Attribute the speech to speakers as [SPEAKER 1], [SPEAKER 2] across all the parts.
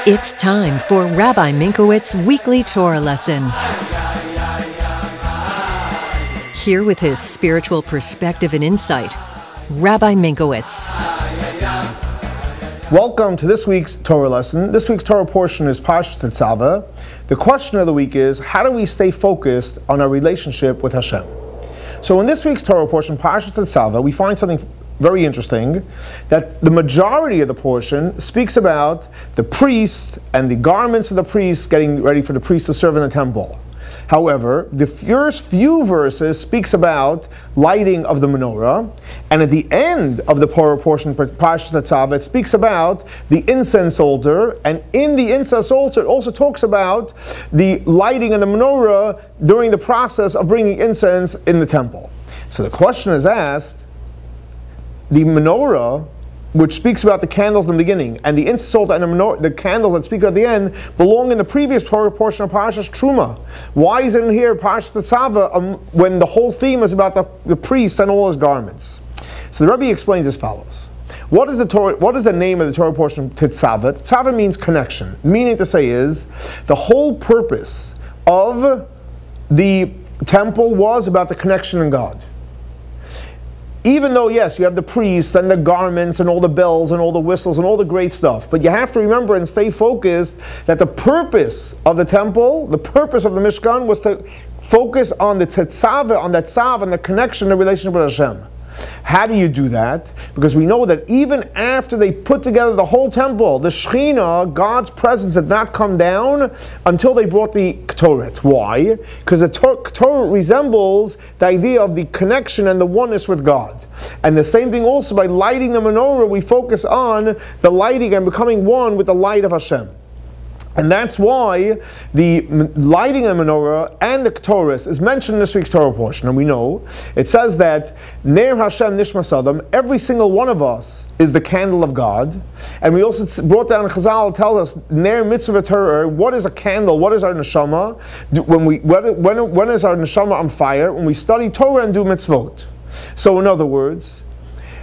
[SPEAKER 1] It's time for Rabbi Minkowicz's weekly Torah lesson. Here with his spiritual perspective and insight, Rabbi Minkowicz.
[SPEAKER 2] Welcome to this week's Torah lesson. This week's Torah portion is Parsha Tetzaveh. The question of the week is, how do we stay focused on our relationship with Hashem? So in this week's Torah portion, Parsha Tetzaveh, we find something very interesting, that the majority of the portion speaks about the priest and the garments of the priests getting ready for the priest to serve in the temple. However, the first few verses speaks about lighting of the menorah, and at the end of the Torah portion, Parsha Tetzaveh, it speaks about the incense altar, and in the incense altar it also talks about the lighting of the menorah during the process of bringing incense in the temple. So the question is asked, the menorah, which speaks about the candles in the beginning, and the incense altar and the candles that speak at the end, belong in the previous portion of Parashas Truma. Why is it in here, Parsha Tetzaveh, when the whole theme is about the priest and all his garments? So the Rebbe explains as follows. What is the name of the Torah portion of Tetzaveh? Tetzaveh means connection. Meaning to say is, the whole purpose of the temple was about the connection in God. Even though, yes, you have the priests and the garments and all the bells and all the whistles and all the great stuff, but you have to remember and stay focused that the purpose of the temple, the purpose of the Mishkan, was to focus on the tetzaveh, on that tzav, and the connection, the relationship with Hashem. How do you do that? Because we know that even after they put together the whole temple, the Shekhinah, God's presence, had not come down until they brought the Torah. Why? Because the Torah resembles the idea of the connection and the oneness with God. And the same thing also, by lighting the menorah, we focus on the lighting and becoming one with the light of Hashem. And that's why the lighting of menorah and the Torah is mentioned in this week's Torah portion. And we know, it says that Ner Hashem Nishmas Adam, every single one of us is the candle of God. And we also brought down Chazal, tells us, Ner Mitzvah Torah, what is a candle, what is our neshama? When is our neshama on fire? When we study Torah and do mitzvot. So in other words,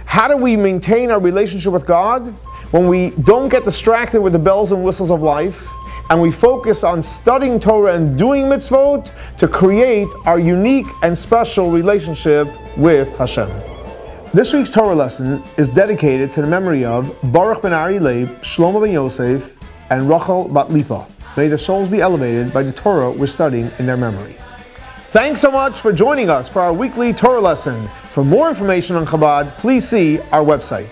[SPEAKER 2] how do we maintain our relationship with God? When we don't get distracted with the bells and whistles of life, and we focus on studying Torah and doing mitzvot to create our unique and special relationship with Hashem. This week's Torah lesson is dedicated to the memory of Baruch ben Ari Leib, Shlomo ben Yosef, and Rachel bat Lipa. May their souls be elevated by the Torah we're studying in their memory. Thanks so much for joining us for our weekly Torah lesson. For more information on Chabad, please see our website.